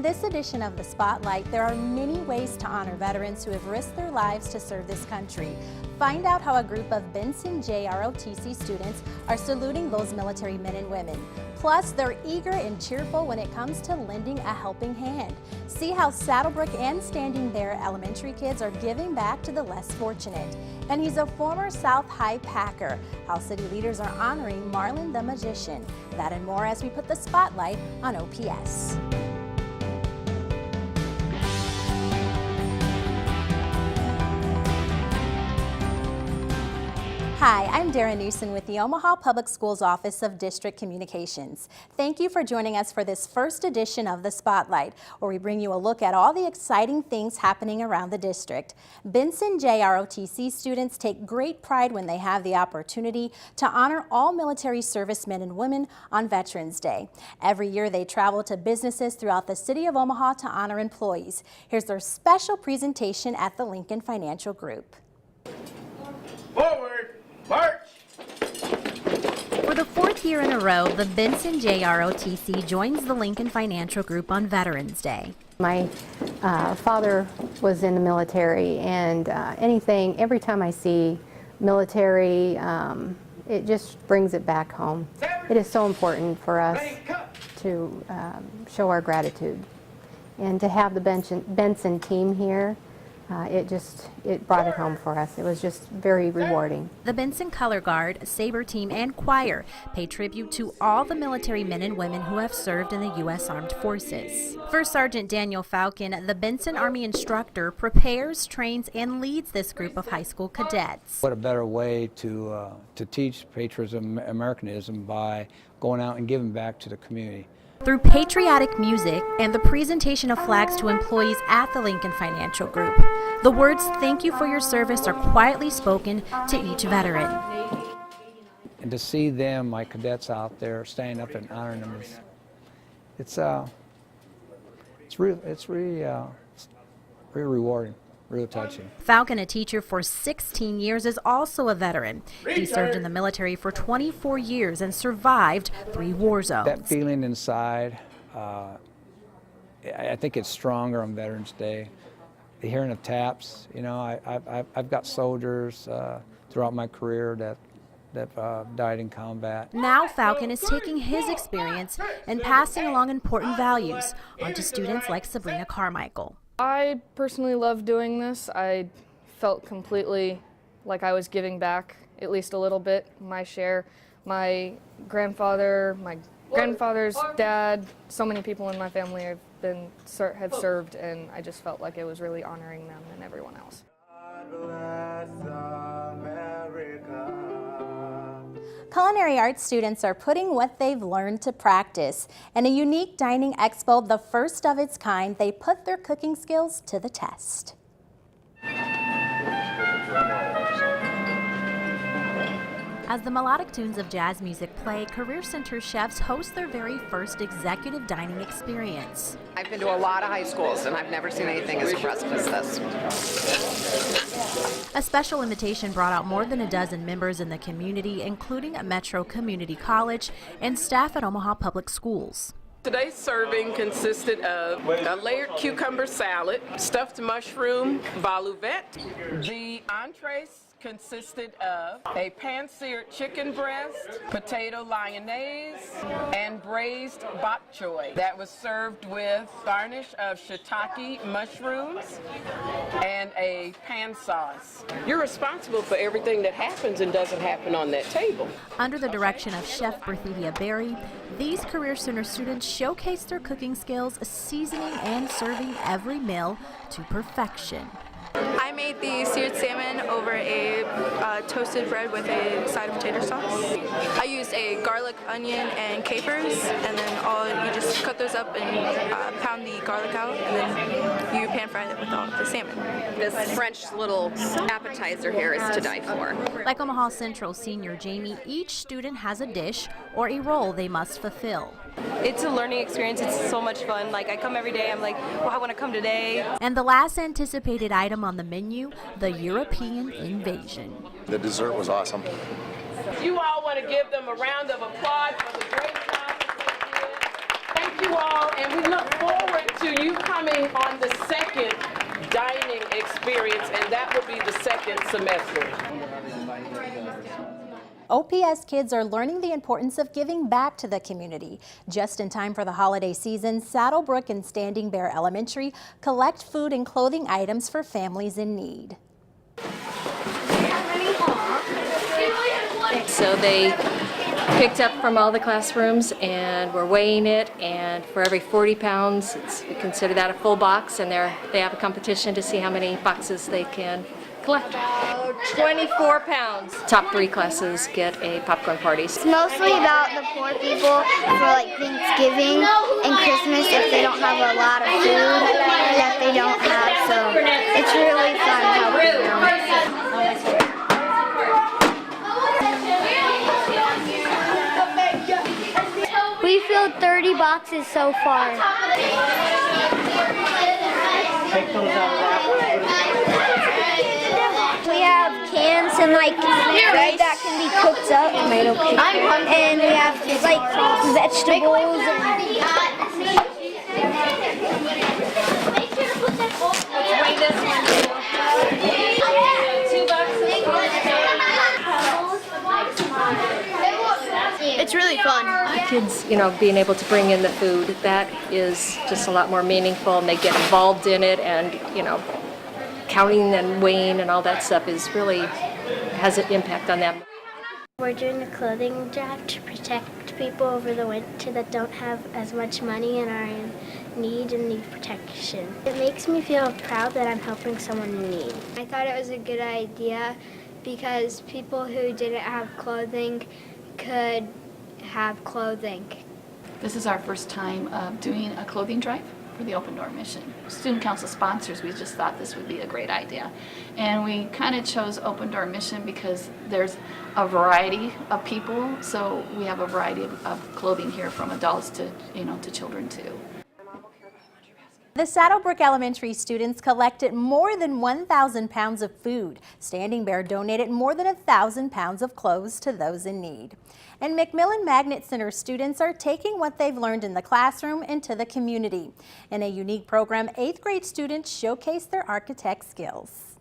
this edition of The Spotlight, there are many ways to honor veterans who have risked their lives to serve this country. Find out how a group of Benson JROTC students are saluting those military men and women. Plus, they're eager and cheerful when it comes to lending a helping hand. See how Saddlebrook and Standing Bear elementary kids are giving back to the less fortunate. And he's a former South High Packer. How city leaders are honoring Marlin the Magician. That and more as we put the spotlight on OPS. Hi, I'm Dara Newsom with the Omaha Public Schools Office of District Communications. Thank you for joining us for this first edition of The Spotlight, where we bring you a look at all the exciting things happening around the district. Benson JROTC students take great pride when they have the opportunity to honor all military servicemen and women on Veterans Day. Every year they travel to businesses throughout the city of Omaha to honor employees. Here's their special presentation at the Lincoln Financial Group. Forward! March! For the fourth year in a row, the Benson JROTC joins the Lincoln Financial Group on Veterans Day. My father was in the military, and every time I see military, it just brings it back home. It is so important for us to show our gratitude. And to have the Benson team here, it brought it home for us. It was just very rewarding. The Benson Color Guard, Sabre Team, and Choir pay tribute to all the military men and women who have served in the U.S. Armed Forces. First Sergeant Daniel Falcon, the Benson Army instructor, prepares, trains, and leads this group of high school cadets. What a better way to teach patriotism, Americanism, by going out and giving back to the community. Through patriotic music and the presentation of flags to employees at the Lincoln Financial Group, the words "Thank you for your service" are quietly spoken to each veteran. And to see them, my cadets out there, standing up and honoring them, it's really rewarding. Real touching. Falcon, a teacher for 16 years, is also a veteran. He served in the military for 24 years and survived 3 war zones. That feeling inside, I think it's stronger on Veterans Day. The hearing of taps, you know, I've got soldiers throughout my career that died in combat. Now Falcon is taking his experience and passing along important values onto students like Sabrina Carmichael. I personally love doing this. I felt completely like I was giving back at least a little bit, my share. My grandfather, my grandfather's dad, so many people in my family have served, and I just felt like it was really honoring them and everyone else. Culinary arts students are putting what they've learned to practice. In a unique dining expo, the first of its kind, they put their cooking skills to the test. As the melodic tunes of jazz music play, Career Center chefs host their very first executive dining experience. I've been to a lot of high schools, and I've never seen anything as impressive as this. A special invitation brought out more than a dozen members in the community, including Metro Community College and staff at Omaha Public Schools. Today's serving consisted of a layered cucumber salad, stuffed mushroom baluvette. The entrees consisted of a pan-seared chicken breast, potato lyonnaise, and braised bok choy that was served with garnish of shiitake mushrooms and a pan sauce. You're responsible for everything that happens and doesn't happen on that table. Under the direction of Chef Berthevia Berry, these Career Center students showcase their cooking skills, seasoning and serving every meal to perfection. I made the seared salmon over a toasted bread with a side of tater sauce. I used a garlic, onion, and capers, and then you just cut those up and pound the garlic out, and then you pan fry it with all the salmon. This French little appetizer here is to die for. Like Omaha Central senior Jamie, each student has a dish or a role they must fulfill. It's a learning experience. It's so much fun. Like, I come every day. I'm like, well, I want to come today. And the last anticipated item on the menu, the European invasion. The dessert was awesome. You all want to give them a round of applause for the great job that they did. Thank you all, and we look forward to you coming on the second dining experience, and that will be the second semester. OPS kids are learning the importance of giving back to the community. Just in time for the holiday season, Saddlebrook and Standing Bear Elementary collect food and clothing items for families in need. So they picked up from all the classrooms and we're weighing it, and for every 40 pounds, we consider that a full box, and they have a competition to see how many boxes they can collect. 24 pounds. Top 3 classes get a popcorn party. It's mostly about the poor people for like Thanksgiving and Christmas if they don't have a lot of food that they don't have, so it's really fun helping them. We filled 30 boxes so far. We have cans and like food that can be cooked up, and we have like vegetables It's really fun. Kids, being able to bring in the food, that is just a lot more meaningful, and they get involved in it, and, counting and weighing and all that stuff has an impact on them. We're doing a clothing drive to protect people over the winter that don't have as much money and are in need and need protection. It makes me feel proud that I'm helping someone in need. I thought it was a good idea because people who didn't have clothing could have clothing. This is our first time doing a clothing drive for the Open Door Mission. Student Council sponsors, we just thought this would be a great idea. And we kind of chose Open Door Mission because there's a variety of people, so we have a variety of clothing here from adults to, to children too. The Saddlebrook Elementary students collected more than 1,000 pounds of food. Standing Bear donated more than 1,000 pounds of clothes to those in need. And McMillan Magnet Center students are taking what they've learned in the classroom into the community. In a unique program, 8th grade students showcase their architect skills.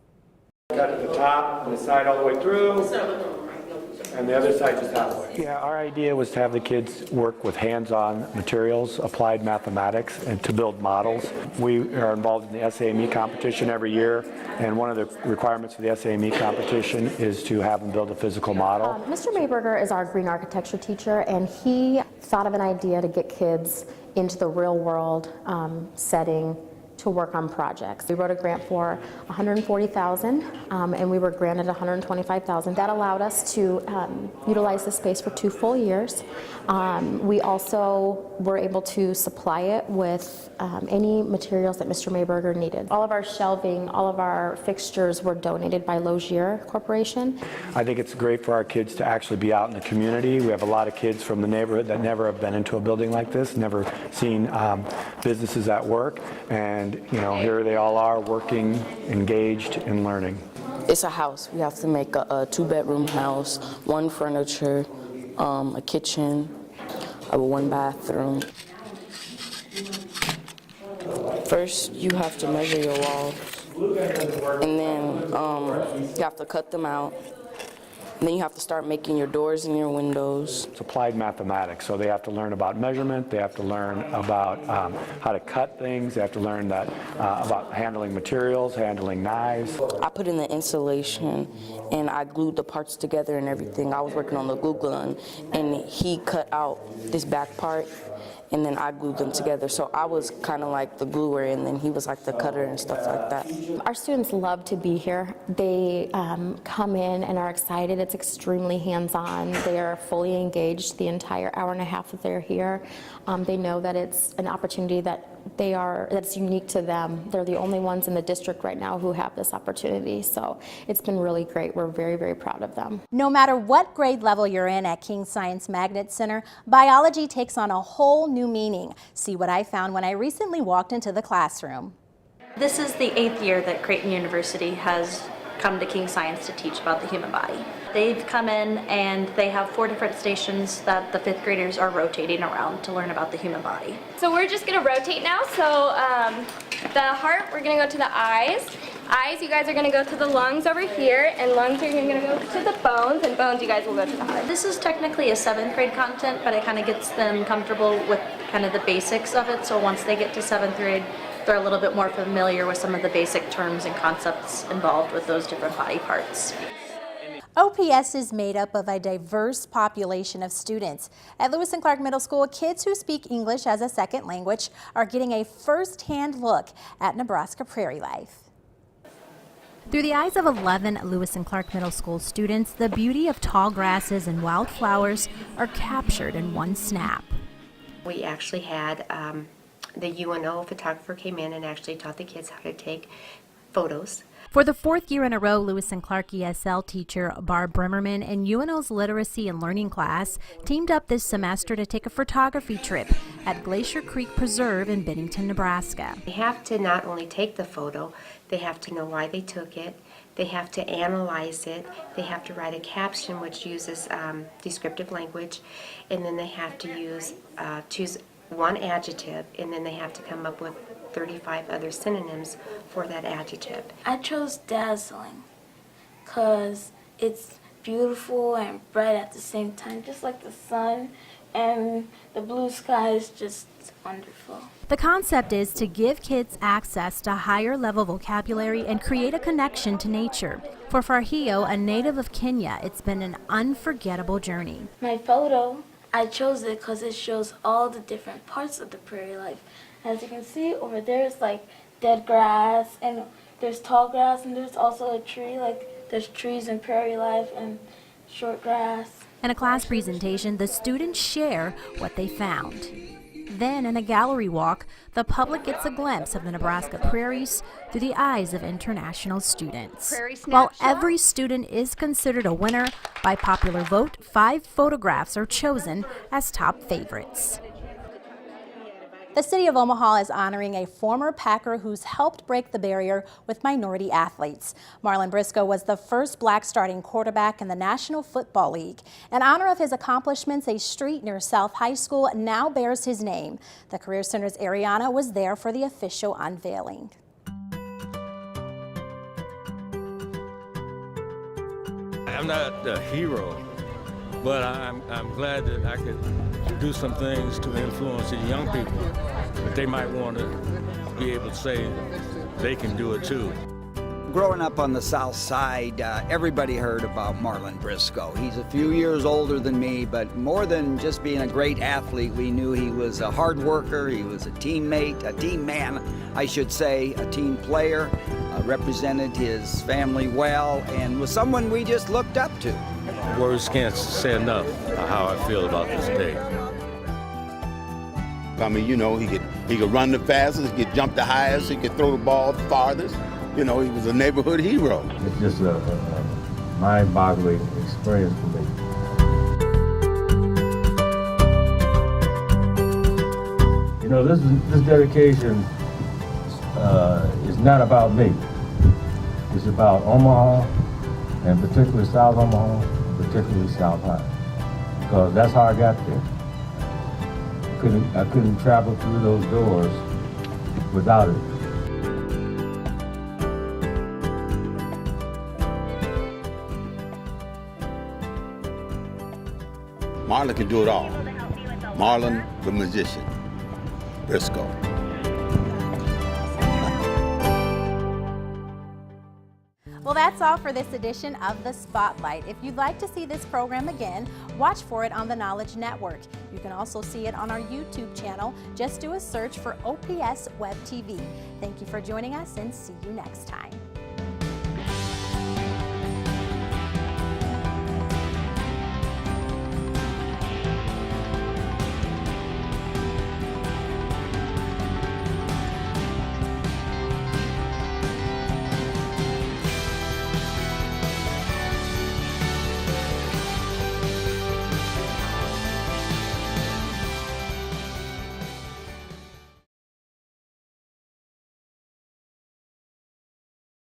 Cut at the top and the side all the way through, and the other side just halfway. Yeah, our idea was to have the kids work with hands-on materials, applied mathematics, and to build models. We are involved in the SAME competition every year, and one of the requirements for the SAME competition is to have them build a physical model. Mr. Mayberger is our green architecture teacher, and he thought of an idea to get kids into the real world setting to work on projects. We wrote a grant for $140,000 and we were granted $125,000. That allowed us to utilize the space for 2 full years. We also were able to supply it with any materials that Mr. Mayberger needed. All of our shelving, all of our fixtures were donated by Logier Corporation. I think it's great for our kids to actually be out in the community. We have a lot of kids from the neighborhood that never have been into a building like this, never seen businesses at work, and here they all are working, engaged, and learning. It's a house. We have to make a 2-bedroom house, 1 furniture, a kitchen, a 1 bathroom. First, you have to measure your walls, and then you have to cut them out. And then you have to start making your doors and your windows. It's applied mathematics, so they have to learn about measurement, they have to learn about how to cut things, they have to learn about handling materials, handling knives. I put in the insulation and I glued the parts together and everything. I was working on the glue gun and he cut out this back part and then I glued them together. So I was kind of like the gluer and then he was like the cutter and stuff like that. Our students love to be here. They come in and are excited. It's extremely hands-on. They are fully engaged the entire hour and a half that they're here. They know that it's an opportunity that's unique to them. They're the only ones in the district right now who have this opportunity. So it's been really great. We're very, very proud of them. No matter what grade level you're in at King Science Magnet Center, biology takes on a whole new meaning. See what I found when I recently walked into the classroom. This is the 8th year that Creighton University has come to King Science to teach about the human body. They've come in and they have 4 different stations that the 5th graders are rotating around to learn about the human body. So we're just gonna rotate now. So the heart, we're gonna go to the eyes. Eyes, you guys are gonna go to the lungs over here, and lungs, you're gonna go to the bones, and bones, you guys will go to the heart. This is technically a 7th grade content, but it kind of gets them comfortable with kind of the basics of it. So once they get to 7th grade, they're a little bit more familiar with some of the basic terms and concepts involved with those different body parts. OPS is made up of a diverse population of students. At Lewis and Clark Middle School, kids who speak English as a second language are getting a first-hand look at Nebraska prairie life. Through the eyes of 11 Lewis and Clark Middle School students, the beauty of tall grasses and wildflowers are captured in one snap. We actually had the UNO photographer came in and actually taught the kids how to take photos. For the 4th year in a row, Lewis and Clark ESL teacher Barb Bremerman and UNO's Literacy and Learning class teamed up this semester to take a photography trip at Glacier Creek Preserve in Bennington, Nebraska. They have to not only take the photo, they have to know why they took it, they have to analyze it, they have to write a caption which uses descriptive language, and then they have to choose one adjective, and then they have to come up with 35 other synonyms for that adjective. I chose dazzling because it's beautiful and bright at the same time, just like the sun, and the blue sky is just wonderful. The concept is to give kids access to higher level vocabulary and create a connection to nature. For Farhio, a native of Kenya, it's been an unforgettable journey. My photo, I chose it because it shows all the different parts of the prairie life. As you can see over there, it's like dead grass, and there's tall grass, and there's also a tree, like there's trees in prairie life and short grass. In a class presentation, the students share what they found. Then, in a gallery walk, the public gets a glimpse of the Nebraska prairies through the eyes of international students. While every student is considered a winner, by popular vote, 5 photographs are chosen as top favorites. The City of Omaha is honoring a former Packer who's helped break the barrier with minority athletes. Marlon Briscoe was the first black starting quarterback in the National Football League. In honor of his accomplishments, a street near South High School now bears his name. The Career Center's Ariana was there for the official unveiling. I'm not a hero, but I'm glad that I could do some things to influence the young people that they might want to be able to say they can do it too. Growing up on the south side, everybody heard about Marlon Briscoe. He's a few years older than me, but more than just being a great athlete, we knew he was a hard worker, he was a teammate, a team man, I should say, a team player, represented his family well, and was someone we just looked up to. Words can't say enough how I feel about this day. I mean, you know, he could run the fastest, he could jump the highest, he could throw the ball the farthest. You know, he was a neighborhood hero. It's just a mind-boggling experience for me. You know, this dedication is not about me. It's about Omaha, and particularly South Omaha, particularly South High, because that's how I got there. I couldn't travel through those doors without it. Marlon can do it all. Marlon, the magician. Briscoe. Well, that's all for this edition of The Spotlight. If you'd like to see this program again, watch for it on the Knowledge Network. You can also see it on our YouTube channel. Just do a search for OPS Web TV. Thank you for joining us, and see you next time.